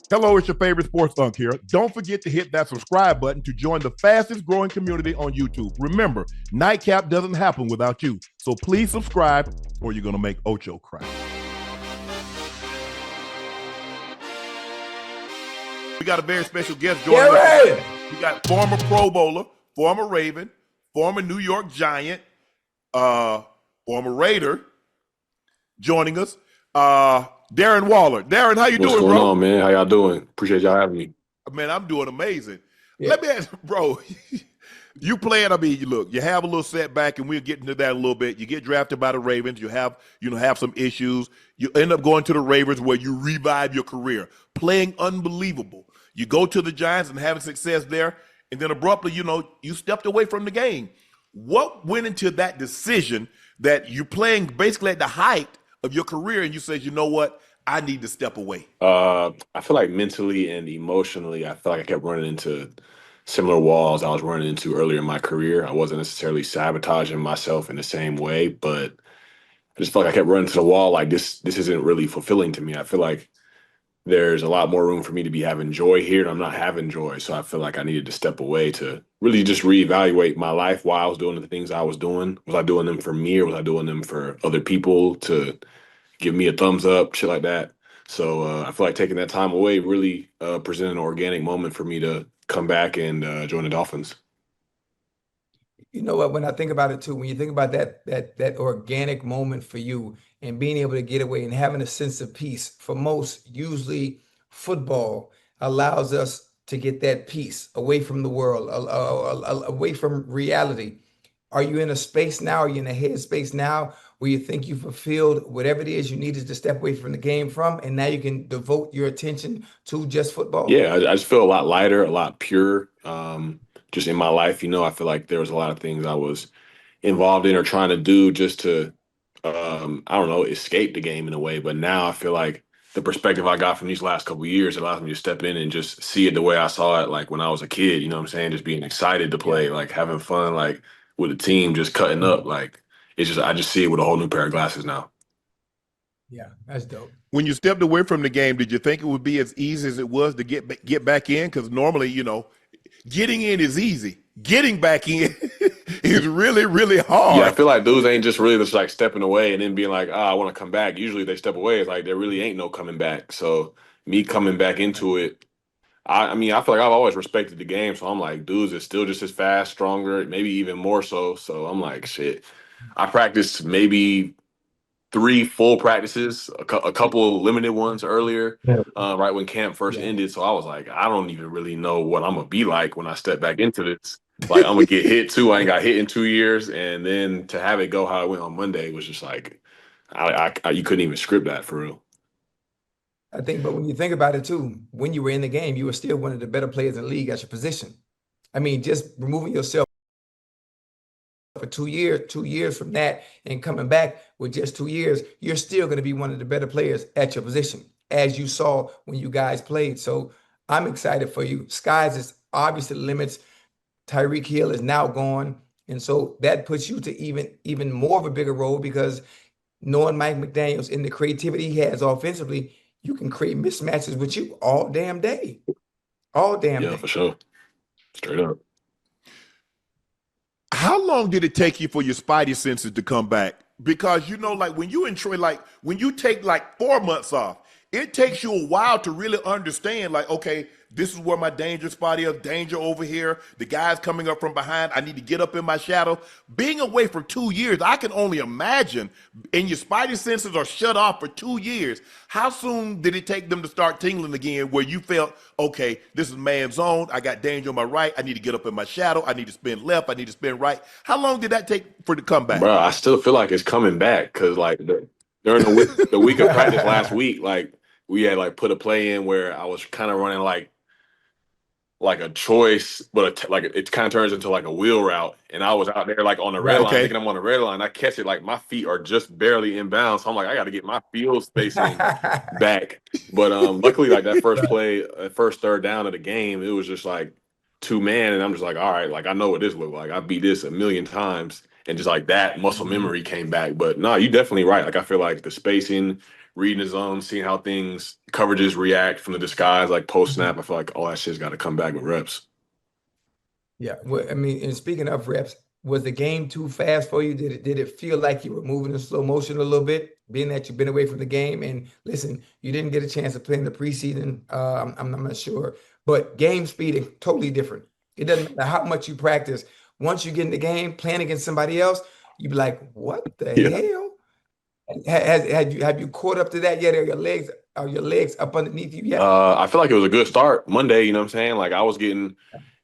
Hello, it's your favorite sports Unc here. Don't forget to hit that subscribe button to join the fastest growing community on YouTube. Remember, Nightcap doesn't happen without you. So please subscribe or you're going to make Ocho cry. We got a very special guest joining us. We got former Pro Bowler, former Raven, former New York Giant, former Raider joining us. Darren Waller. Darren, how you What's doing, going bro? on, man? How y'all doing? Appreciate y'all having me. Man, I'm doing amazing. Yeah. Let me ask, bro. You playing? I mean, look, you have a little setback, and we'll get into that a little bit. You get drafted by the Ravens. You have some issues. You end up going to the Ravens, where you revive your career, playing unbelievable. You go to the Giants and having success there, and then abruptly, you stepped away from the game. What went into that decision that you're playing basically at the height of your career, and you said, you know what, I need to step away? I feel like mentally and emotionally, I felt like I kept running into similar walls I was running into earlier in my career. I wasn't necessarily sabotaging myself in the same way, but I just felt like I kept running to the wall. Like this isn't really fulfilling to me. I feel like there's a lot more room for me to be having joy here, and I'm not having joy. So I feel like I needed to step away to really just reevaluate my life while I was doing the things I was doing. Was I doing them for me, or was I doing them for other people to give me a thumbs up, shit like that? So I feel like taking that time away really presented an organic moment for me to come back and join the Dolphins. You know what? When I think about it too, when you think about that organic moment for you and being able to get away and having a sense of peace, for most, usually football allows us to get that peace away from the world, away from reality. Are you in a space now? Are you in a headspace now where you think you fulfilled whatever it is you needed to step away from the game from, and now you can devote your attention to just football? Yeah, I just feel a lot lighter, a lot pure. Just in my life, I feel like there was a lot of things I was involved in or trying to do just to, I don't know, escape the game in a way. But now I feel like the perspective I got from these last couple of years allows me to step in and just see it the way I saw it, like when I was a kid. You know what I'm saying? Just being excited to Yeah. play, like having fun, like with the team, just cutting up. Like I just see it with a whole new pair of glasses now. Yeah, that's dope. When you stepped away from the game, did you think it would be as easy as it was to get back in? Because normally, getting in is easy. Getting back in is really, really Yeah, I hard. feel like dudes ain't just really just like stepping away and then being like, I want to come back. Usually they step away. It's like there really ain't no coming back. So me coming back into it, I mean, I feel like I've always respected the game. So I'm like, dudes is still just as fast, stronger, maybe even more so. So I'm like, shit. I practiced maybe 3 full practices, a couple limited ones earlier, Yeah. right when camp first Yeah. ended. So I was like, I don't even really know what I'm gonna be like when I step back into this. Like I'm gonna get hit too. I ain't got hit in 2 years, and then to have it go how it went on Monday was just like, you couldn't even script that for real. I think, but when you think about it too, when you were in the game, you were still one of the better players in the league at your position. I mean, just removing yourself for 2 years from that and coming back with just 2 years, you're still going to be one of the better players at your position, as you saw when you guys played. So I'm excited for you. Skies is obviously the limits. Tyreek Hill is now gone. And so that puts you to even more of a bigger role, because knowing Mike McDaniels and the creativity he has offensively, you can create mismatches with you all damn day. All damn Yeah, day. for sure, straight up. How long did it take you for your spidey senses to come back? Because like when you enjoy, like when you take like 4 months off, it takes you a while to really understand, like, okay, this is where my danger spot is, danger over here. The guy's coming up from behind. I need to get up in my shadow. Being away for 2 years, I can only imagine, and your spidey senses are shut off for 2 years. How soon did it take them to start tingling again where you felt, okay, this is man zone. I got danger on my right. I need to get up in my shadow. I need to spin left. I need to spin right. How long did that take for the comeback? Bro, I still feel like it's coming back because like during the week of practice last week, like we had like put a play in where I was kind of running like a choice, but like it kind of turns into like a wheel route. And I was out there like on the red Right. line, Okay. thinking I'm on the red line. I catch it like my feet are just barely in bounds. So I'm like, I got to get my field spacing back. But luckily, like that first Right. play, first third down of the game, it was just like 2 man, and I'm just like, all right, like I know what this looked like. I beat this a million times, and just like that muscle Mhm. memory came back. But no, you definitely right. Like I feel like the spacing, reading his zone, seeing how coverages react from the disguise, like post snap. I feel like all that shit's got to come back with reps. Yeah. Well, I mean, and speaking of reps, was the game too fast for you? Did it feel like you were moving in slow motion a little bit, being that you've been away from the game? And listen, you didn't get a chance to play in the preseason. I'm not sure, but game speed is totally different. It doesn't matter how much you practice. Once you get in the game, playing against somebody else, you be like, "What the Yeah. hell?" Have you caught up to that yet? Are your legs up underneath you yet? I feel like it was a good start Monday. You know what I'm saying? Like I was getting,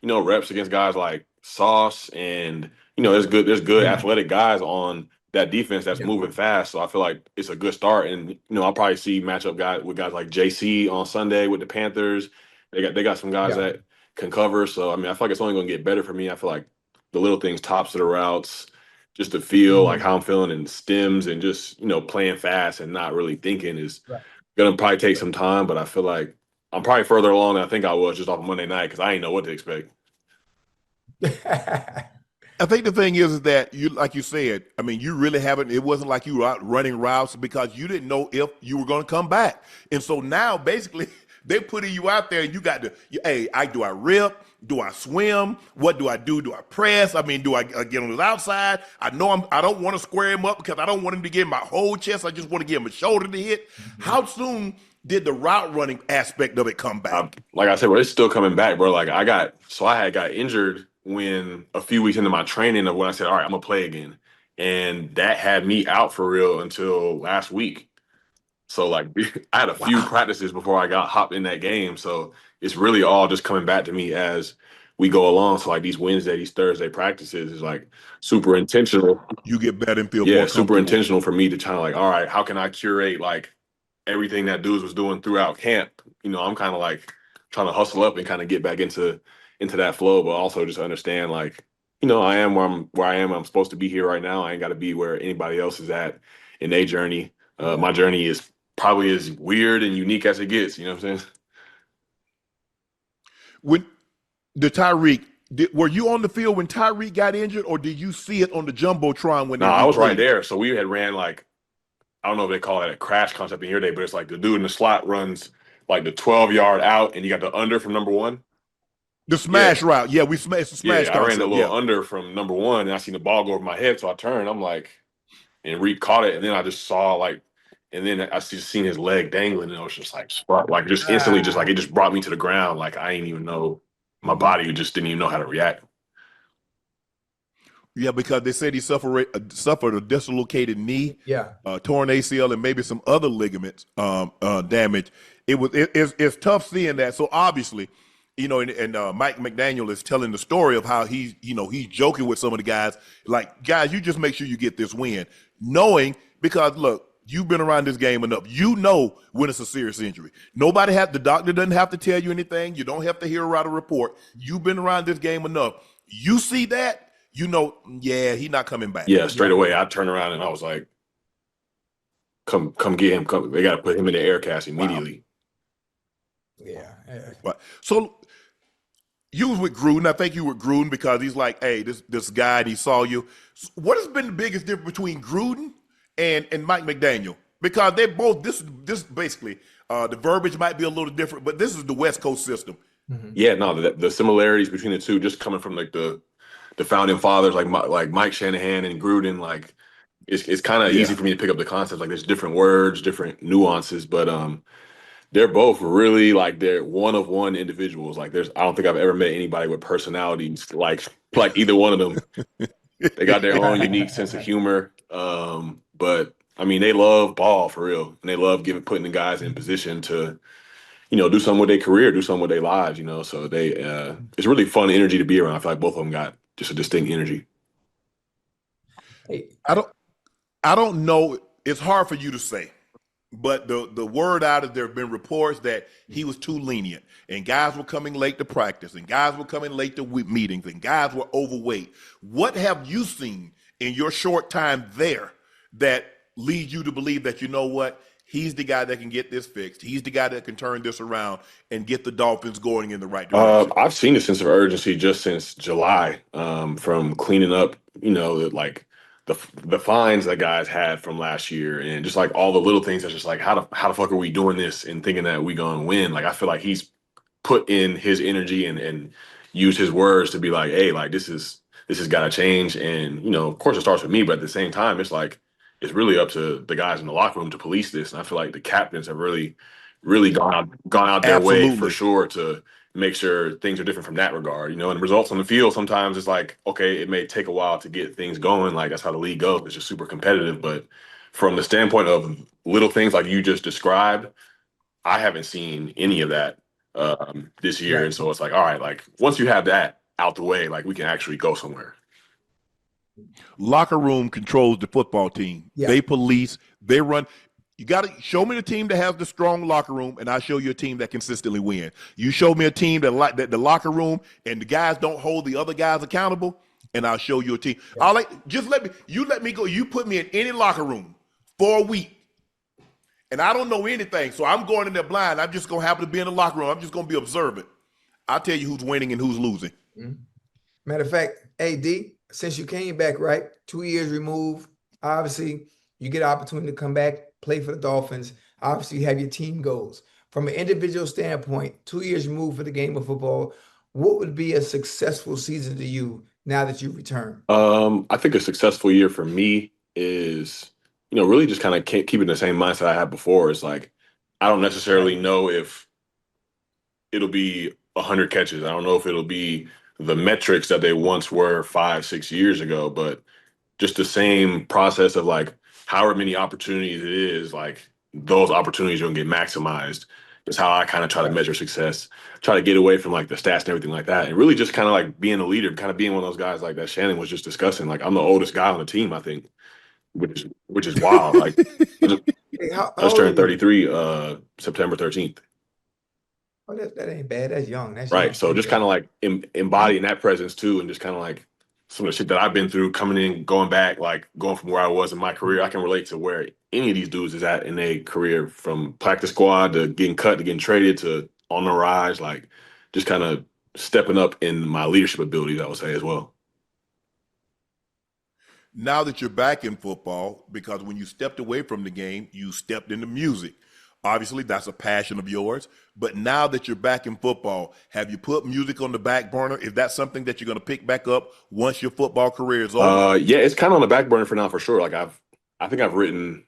reps against guys like Sauce, and there's good Mhm. athletic guys on that defense that's Yeah. moving fast. So I feel like it's a good start, and I'll probably see matchup guys with guys like JC on Sunday with the Panthers. They got some guys Yeah. that can cover. So I mean, I feel like it's only going to get better for me. I feel like the little things, tops of the routes, just to feel like how Mhm. I'm feeling, and stems, and just playing fast and not really thinking is Right. gonna probably take some time, but I feel like I'm probably further along than I think I was just off of Monday night because I didn't know what to expect. I think the thing is that you, like you said, I mean, you really haven't. It wasn't like you were out running routes because you didn't know if you were going to come back, and so now basically they're putting you out there, and you got to, hey, do I rip? Do I swim? What do I do? Do I press? I mean, do I get on his outside? I know I don't want to square him up because I don't want him to get my whole chest. I just want to give him a shoulder to hit. How soon did the route running aspect of it come back? Like I said, bro, it's still coming back, bro. Like I had got injured when a few weeks into my training of when I said, all right, I'm gonna play again, and that had me out for real until last week. So like I had a few Wow. practices before I got hopped in that game. So it's really all just coming back to me as we go along. So like these Wednesday, these Thursday practices is like super intentional. You get better and feel Yeah, more super comfortable. intentional for me to try to like, all right, how can I curate like everything that dudes was doing throughout camp? I'm kind of like trying to hustle up and kind of get back into that flow, but also just understand like, I am where I am. I'm supposed to be here right now. I ain't got to be where anybody else is at in their journey. My journey is probably as weird and unique as it gets. You know what I'm saying? When the Tyreek, were you on the field when Tyreek got injured, or did you see it on the jumbotron when No, they I was right replayed it? there. So we had ran like, I don't know if they call it a crash concept in your day, but it's like the dude in the slot runs like the 12-yard out, and you got the under from number one. The Yeah. smash route, yeah, we smashed the smash Yeah, I ran the concept, little yeah. under from number one, and I seen the ball go over my head, so I turned. I'm like, and Reed caught it, and then I just saw like, and then I just seen his leg dangling, and it was just like just instantly, just like Ah. it just brought me to the ground. Like I didn't even know my Mhm. body just didn't even know how to react. Yeah, because they said he suffered a dislocated knee, Yeah. torn ACL, and maybe some other ligaments damage. It's tough seeing that. So obviously, and Mike McDaniel is telling the story of how he's joking with some of the guys, like, guys, you just make sure you get this win, knowing, because look, you've been around this game enough. You know when it's a serious injury. The doctor doesn't have to tell you anything. You don't have to hear out a report. You've been around this game enough. You see that, yeah, he's not coming back. Yeah, straight Yeah. away I turned around and I was like, come get him. Come, they got to put him in the air cast Wow. immediately. Yeah. Right. So you was with Gruden. I think you were Gruden because he's like, hey, this guy, and he saw you. What has been the biggest difference between Gruden and Mike McDaniel? Because they both this basically the verbiage might be a little different, but this is the West Coast system. Mhm. Yeah, no, the similarities between the two, just coming from like the founding fathers, like Mike Shanahan and Gruden, like it's kind of easy Yeah. for me to pick up the concepts. Like there's different words, different nuances, but they're both really like they're one of one individuals. Like I don't think I've ever met anybody with personalities like either one of them. They got their own unique sense of humor. But I mean, they love ball for real, and they love putting the guys in position to do something with their career, do something with their lives. So it's really fun energy to be around. I feel like both of them got just a distinct energy. Hey, I don't I don't know. It's hard for you to say. But the word out is there have been reports that he was too lenient, and guys were coming late to practice, and guys were coming late to meetings, and guys were overweight. What have you seen in your short time there that leads you to believe that, you know what, he's the guy that can get this fixed? He's the guy that can turn this around and get the Dolphins going in the right direction. I've seen a sense of urgency just since July, from cleaning up, like the fines that guys had from last year, and just like all the little things that's just like how the fuck are we doing this and thinking that we gonna win? Like I feel like he's put in his energy and use his words to be like, hey, like this has got to change. And of course, it starts with me, but at the same time, it's like it's really up to the guys in the locker room to police this. And I feel like the captains have really gone out their way for Absolutely. sure to make sure things are different from that regard. And the results on the field sometimes it's like, okay, it may take a while to get things going. Like that's how the league goes. It's just super competitive. But from the standpoint of little things like you just described, I haven't seen any of that this year. Right. And so it's like, all right, like once you have that out the way, like we can actually go somewhere. Locker room controls the football team. Yeah. They police, they run. You got to show me the team that has the strong locker room, and I'll show you a team that consistently win. You show me a team that the locker room and the guys don't hold the other guys accountable, and I'll show you a team. Yeah. Let me go. You put me in any locker room for a week, and I don't know anything, so I'm going in there blind. I'm just gonna happen to be in the locker room. I'm just gonna be observant. I'll tell you who's winning and who's losing. Matter of fact, AD, since you came back, right, 2 years removed, obviously you get an opportunity to come back, play for the Dolphins. Obviously, you have your team goals. From an individual standpoint, 2 years removed for the game of football, what would be a successful season to you now that you return? I think a successful year for me is, really just kind of keeping the same mindset I had before. It's like I don't necessarily Right. know if it'll be 100 catches. I don't know if it'll be the metrics that they once were 5, 6 years ago, but just the same process of like however many opportunities it is, like those opportunities are gonna get maximized. That's how I kind of try to Right. measure success. Try to get away from like the stats and everything like that, and really just kind of like being a leader, kind of being one of those guys like that Shannon was just discussing. Like I'm the oldest guy on the team, I think, which is wild. Like I just, Hey, I how just old are turned you? 33 September 13th. Oh, that ain't bad. That's young. That's Right. young. So Pretty just young. kind of like embodying that presence too, and just kind of like some of the shit that I've been through coming in, going back, like going from where I was in my career, I can relate to where any of these dudes is at in their career, from practice squad to getting cut to getting traded to on the rise, like just kind of stepping up in my leadership abilities, I would say as well. Now that you're back in football, because when you stepped away from the game, you stepped into music. Obviously, that's a passion of yours. But now that you're back in football, have you put music on the back burner? Is that something that you're going to pick back up once your football career is over? Yeah, it's kind of on the back burner for now for sure. Like I think I've written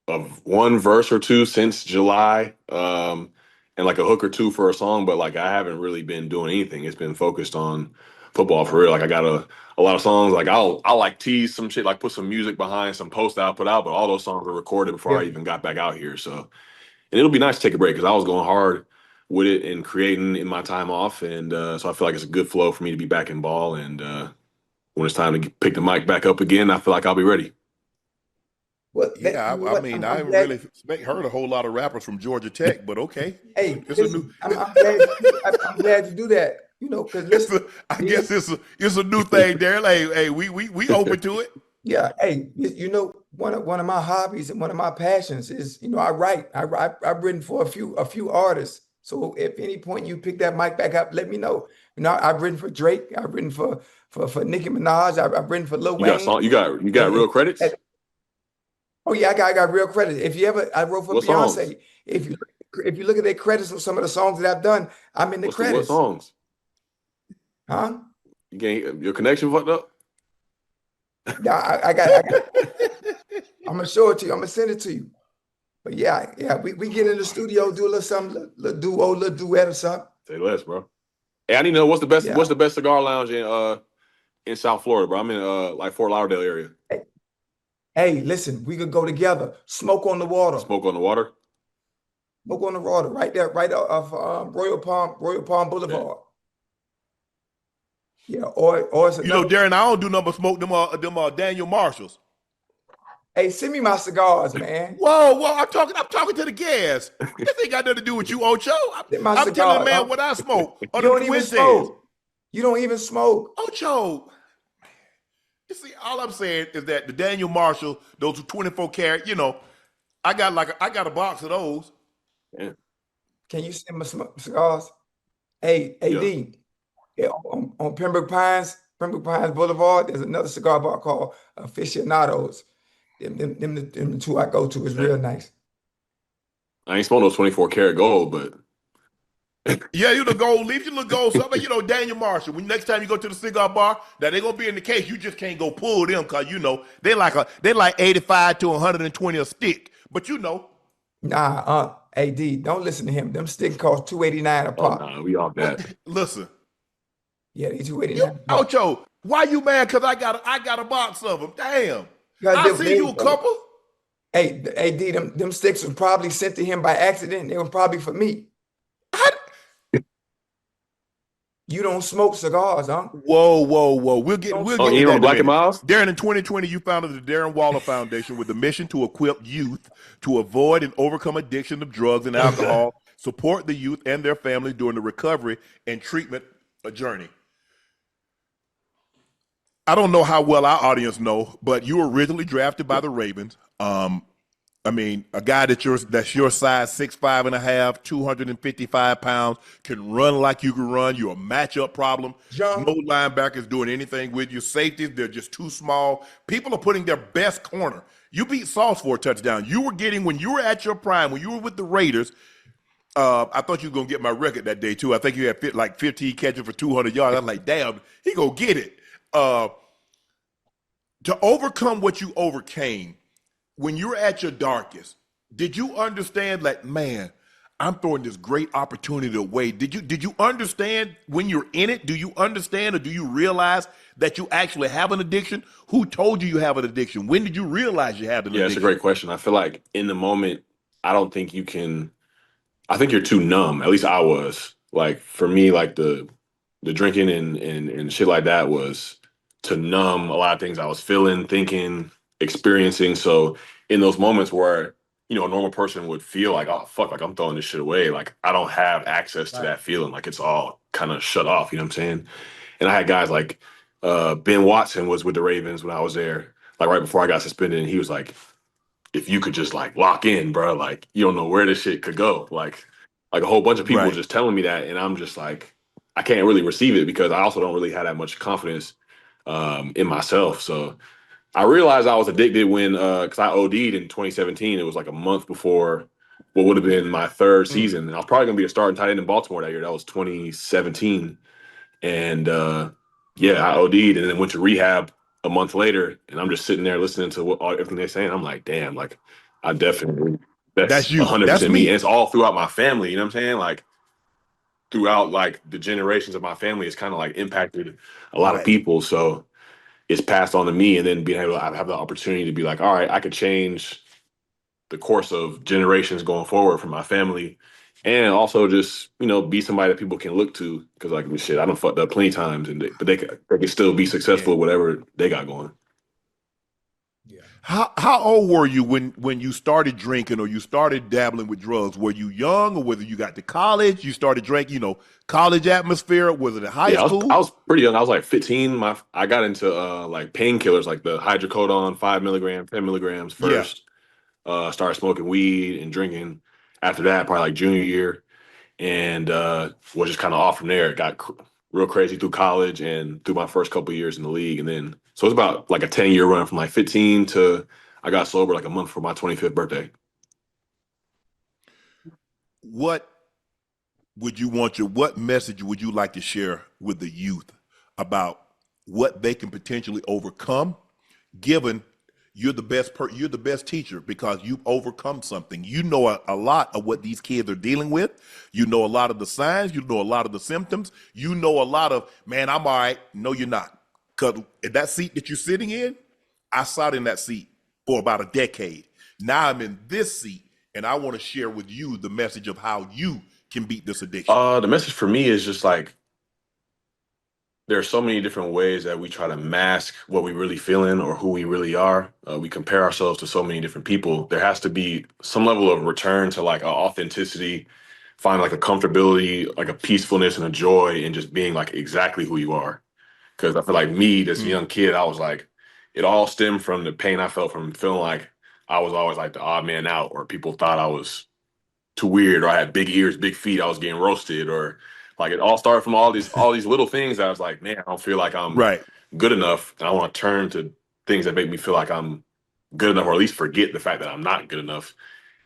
of one verse or two since July, and like a hook or two for a song, but like I haven't really been doing anything. It's been focused on football for real. Like I got a lot of songs. Like I'll like tease some shit, like put some music behind some posts that I put out, but all those songs were recorded before I Yeah. even got back out here. So, and it'll be nice to take a break because I was going hard with it and creating in my time off, and so I feel like it's a good flow for me to be back in ball. And when it's time to pick the mic back up again, I feel like I'll be ready. Well, Yeah, you know I what? mean, I I'm haven't glad. really heard a whole lot of rappers from Georgia Tech, but okay, Hey, it's a new, listen, I'm glad I'm glad you do that. Because it's listen, I guess it's a new thing, Darren. Hey, we open to it. yeah, hey, one of my hobbies and one of my passions is, I write. I've written for a few artists. So if any point you pick that mic back up, let me know. I've written for Drake. I've written for Nicki Minaj. I've written for Lil You got Wayne. song, you got And, real credits. and oh yeah, I got real credit. If you ever, I wrote for What songs? Beyonce. If you look at their credits of some of the songs that I've done, I'm in the What credits. songs? Huh? You can't, your connection fucked up. Yeah, I got. I'm gonna show it to you. I'm gonna send it to you. But yeah, we get in the studio, do a little something, little duo, little duet or something. Say less, bro. Hey, I need to know what's Yeah. the best cigar lounge in South Florida, bro. I'm in like Fort Lauderdale area. Hey, listen, we could go together. Smoke on the water. Smoke on the water. Smoke on the water, right there, right off Royal Palm Yeah. Boulevard. Yeah, or it's You know, another. Darren, I don't do nothing but smoke them Daniel Marshalls. Hey, send me my cigars, man. Whoa, I'm talking to the gas. This ain't got nothing to do with you, Ocho. Send my I'm telling the cigars. man what I smoke You on them don't even Fuentes. smoke. You don't even smoke. Ocho, you see, all I'm saying is that the Daniel Marshall, those 24 karat, I got a box of those. Yeah. Can you send me some cigars? Hey, Yeah. AD, yeah, on Pembroke Pembroke Pines Boulevard. There's another cigar bar called Aficionados. Them the two I go to. It's real nice. I ain't smoking no 24 karat gold, but Yeah, you the gold leaf, you look gold. Something, you know, Daniel Marshall. When next time you go to the cigar bar, now they're gonna be in the case. You just can't go pull them because you know they like 85 to 120 a stick. But you know, Nah, AD, don't listen to him. Them sticks cost $2.89 a oh pop. nah, we off that. listen, Yeah, they $2.89 you a pop. Ocho, why you mad? Because I got a box of them. Damn, God, I see you a couple. Hey, AD, them sticks was probably sent to him by accident. They were probably for me. I, You don't smoke cigars, huh? whoa. We'll get Oh, to you that on in a Black and minute. Miles? Darren, in 2020, you founded the Darren Waller Foundation with the mission to equip youth to avoid and overcome addiction of drugs and alcohol, support the youth and their families during the recovery and treatment journey. I don't know how well our audience know, but you were originally drafted by the Ravens. I mean, a guy that's your size, 6'5.5", 255 pounds, can run like you can run. You're a matchup problem. Jump. No linebackers doing anything with you. Safeties, they're just too small. People are putting their best corner. You beat Sauce for a touchdown. You were getting, when you were at your prime, when you were with the Raiders, I thought you were going to get my record that day, too. I think you had like 15 catches for 200 yards. I'm like, damn, he going to get it. To overcome what you overcame, when you were at your darkest, did you understand like, man, I'm throwing this great opportunity away? Did you understand when you're in it? Do you understand or do you realize that you actually have an addiction? Who told you have an addiction? When did you realize you had an Yeah, it's a addiction? great question. I feel like in the moment, I don't think you can. I think you're too numb. At least I was. Like for me, like the drinking and shit like that was to numb a lot of things I was feeling, thinking, experiencing. So in those moments where, you know, a normal person would feel like, oh fuck, like I'm throwing this shit away. Like I don't have access to that feeling. Like it's all kind of shut off, you know what I'm saying? And I had guys like Ben Watson was with the Ravens when I was there, like right before I got suspended, and he was like, if you could just like lock in, bro, like you don't know where this shit could go. Like a whole bunch of people Right. just telling me that, and I'm just like, I can't really receive it because I also don't really have that much confidence in myself. So I realized I was addicted when because I OD'd in 2017. It was like a month before what would have been my third season, and I was probably gonna be a starting tight end in Baltimore that year. That was 2017, and yeah, I OD'd and then went to rehab a month later, and I'm just sitting there listening to everything they're saying. I'm like, damn, like I definitely That's that's you. That's 100% me, and me. it's all throughout my family. You know what I'm saying? Like throughout like the generations of my family, it's kind of like impacted a lot of Right. people. So it's passed on to me, and then being able to have the opportunity to be like, all right, I could change the course of generations going forward for my family, and also just be somebody that people can look to because like shit, I done fucked up plenty times, and but they can still be Yeah. successful with whatever they got going. Yeah. How old were you when you started drinking or you started dabbling with drugs? Were you young or whether you got to college, you started drinking, college atmosphere? Was it in high Yeah, I school? was pretty young. I was like 15. I got into like painkillers like the hydrocodone 5 milligrams, 10 milligrams Yeah. first. Started smoking weed and drinking after that, probably like junior year, and was just kind of off from there. It got real crazy through college and through my first couple of years in the league, and then so it's about like a 10-year run from like 15 to I got sober like a month for my 25th birthday. What what message would you like to share with the youth about what they can potentially overcome given you're the best teacher because you've overcome something. You know a lot of what these kids are dealing with. You know a lot of the signs. You know a lot of the symptoms. You know a lot of, man, I'm all right. No, you're not. Because that seat that you're sitting in, I sat in that seat for about a decade. Now I'm in this seat, and I want to share with you the message of how you can beat this addiction. The message for me is just like there are so many different ways that we try to mask what we really feeling or who we really are. We compare ourselves to so many different people. There has to be some level of return to like authenticity, find like a comfortability, like a peacefulness and a joy in just being like exactly who you are. Because I feel like me, this Mm. young kid, I was like, it all stemmed from the pain I felt from feeling like I was always like the odd man out, or people thought I was too weird, or I had big ears, big feet, I was getting roasted, or like it all started from all these little things that I was like, man, I don't feel like I'm Right. good enough, and I want to turn to things that make me feel like I'm good enough, or at least forget the fact that I'm not good enough.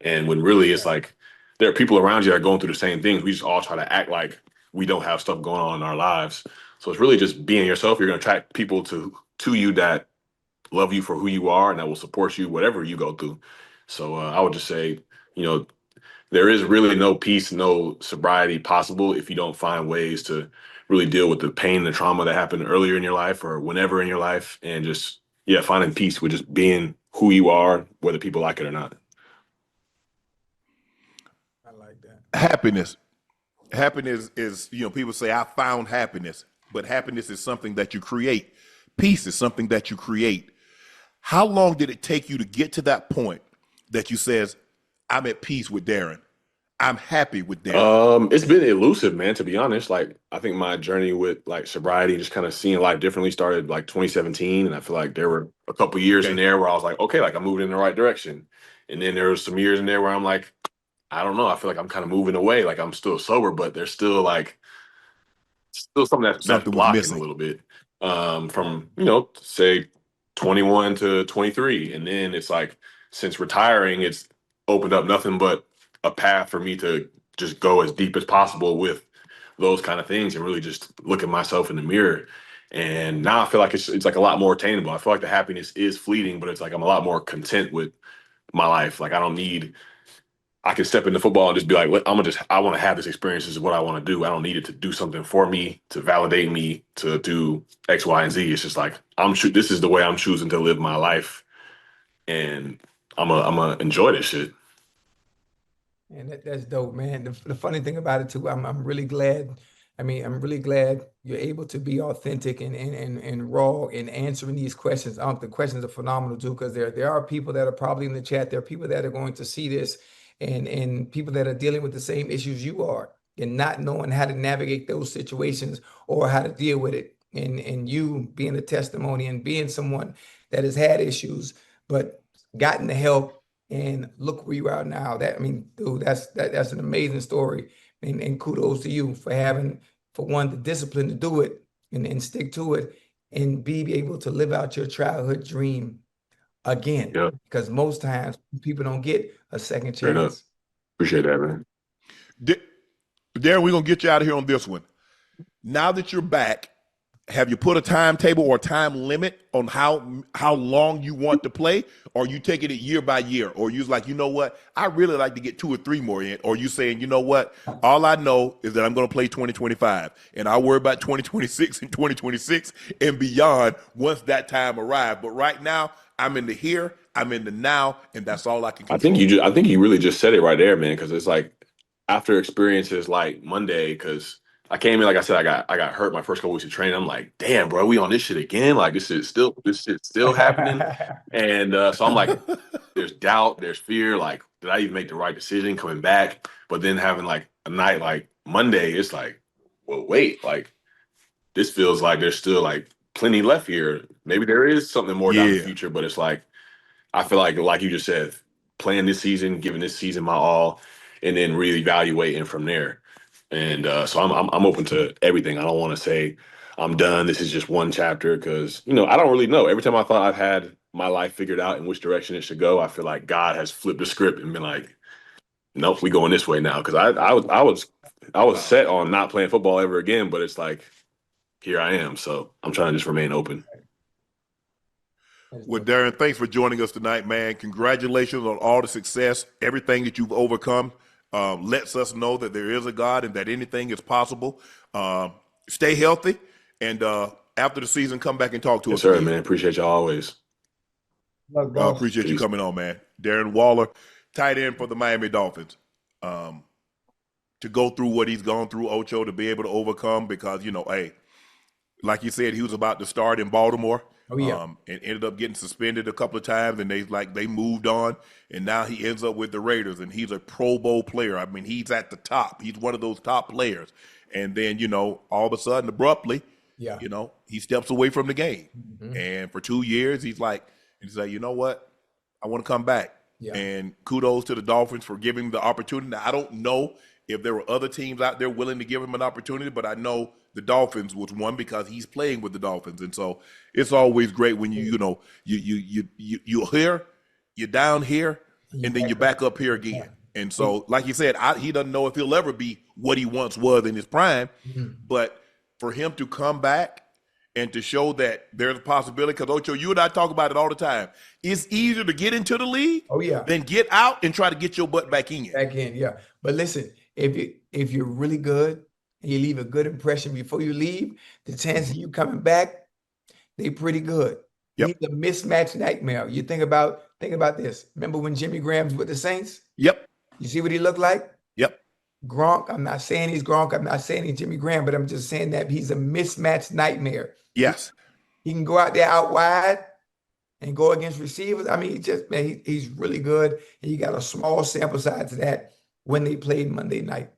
And when really it's like there are people around you that are going through the same things. We just all try to act like we don't have stuff going on in our lives. So it's really just being yourself. You're going to attract people to you that love you for who you are and that will support you whatever you go through. So I would just say, you know, there is really no peace, no sobriety possible if you don't find ways to really deal with the pain and the trauma that happened earlier in your life or whenever in your life, and just finding peace with just being who you are, whether people like it or not. I like that. Happiness. Happiness is, people say, I found happiness, but happiness is something that you create. Peace is something that you create. How long did it take you to get to that point that you says, I'm at peace with Darren? I'm happy with Darren. It's been elusive, man, to be honest. Like, I think my journey with like sobriety, just kind of seeing life differently, started like 2017. And I feel like there were a couple years in Okay. there where I was like, okay, like I'm moving in the right direction. And then there was some years in there where I'm like, I don't know. I feel like I'm kind of moving away. Like I'm still sober, but there's still something that's Something was blocking a missing. little bit. From say 21 to 23, and then it's like since retiring, it's opened up nothing but a path for me to just go as deep as possible with those kind of things and really just look at myself in the mirror. And now I feel like it's like a lot more attainable. I feel like the happiness is fleeting, but it's like I'm a lot more content with my life. Like I can step into football and just be like, I want to have this experience. This is what I want to do. I don't need it to do something for me, to validate me, to do X, Y, and Z. It's just like, this is the way I'm choosing to live my life. And I'm gonna enjoy this shit. And that's dope, man. The funny thing about it too, I'm really glad. I mean, I'm really glad you're able to be authentic and raw in answering these questions. The questions are phenomenal too, because there are people that are probably in the chat. There are people that are going to see this, and people that are dealing with the same issues you are, and not knowing how to navigate those situations or how to deal with it. And you being a testimony and being someone that has had issues, but gotten the help and look where you are now. That, I mean, dude, that's an amazing story. And kudos to you for having, for one, the discipline to do it and stick to it and be able to live out your childhood dream again. Yeah, Because most times people don't get a second straight up. chance. Appreciate that, man. Darren, we're going to get you out of here on this one. Now that you're back, have you put a timetable or a time limit on how long you want to play? Or you taking it year by year? Or you like, you know what? I really like to get 2 or 3 more in. Or you saying, you know what? All I know is that I'm going to play 2025. And I'll worry about 2026 and 2026 and beyond once that time arrives. But right now, I'm in the here, I'm in the now, and that's all I can control. I think you really just said it right there, man. Because it's like after experiences like Monday, because I came in, like I said, I got hurt my first couple weeks of training. I'm like, damn, bro, we on this shit again. Like this shit's still happening. And so I'm like, there's doubt, there's fear. Like, did I even make the right decision coming back? But then having like a night like Monday, it's like, well, wait, like this feels like there's still like plenty left here. Maybe there is something more down the Yeah. future, but it's like I feel like you just said, playing this season, giving this season my all, and then reevaluating from there. And so I'm open to everything. I don't want to say I'm done. This is just one chapter because I don't really know. Every time I thought I've had my life figured out in which direction it should go, I feel like God has flipped the script and been like, nope, we going this way now. Because I was set on not playing football ever again, but it's like here I am. So I'm trying to just remain open. Well, Darren, thanks for joining us tonight, man. Congratulations on all the success, everything that you've overcome. Lets us know that there is a God and that anything is possible. Stay healthy, and after the season, come back and talk to Yes, us sir, again. man. Appreciate you always. Look, bro. Appreciate you Peace. coming on, man. Darren Waller, tight end for the Miami Dolphins. To go through what he's gone through, Ocho, to be able to overcome, because, hey, like you said, he was about to start in Baltimore. Oh, yeah. And ended up getting suspended a couple of times, and they moved on, and now he ends up with the Raiders, and he's a Pro Bowl player. I mean, he's at the top. He's one of those top players. And then, all of a sudden, abruptly, Yeah. he steps away from the game. Mhm. And for 2 years, he's like, you know what? I want to come back. Yeah. And kudos to the Dolphins for giving him the opportunity. Now, I don't know if there were other teams out there willing to give him an opportunity, but I know the Dolphins was one because he's playing with the Dolphins, and so it's always great when you're here, you're down here, and then you're back up here again. And so, like you said, he doesn't know if he'll ever be what he once was in his prime, but for him to come back and to show that there's a possibility, because Ocho, you and I talk about it all the time. It's easier to get into the league than get out and try to get your butt back in. Back in, yeah. But listen, if you're really good and you leave a good impression before you leave, the chances of you coming back, they pretty good. Yep. He's a mismatch nightmare. You think about this. Remember when Jimmy Graham's with the Saints? Yep. You see what he looked like? Yep. Gronk. I'm not saying he's Gronk. I'm not saying he's Jimmy Graham, but I'm just saying that he's a mismatch nightmare. Yes. He can go out there out wide and go against receivers. I mean, he's really good. And you got a small sample size to that when they played Monday night.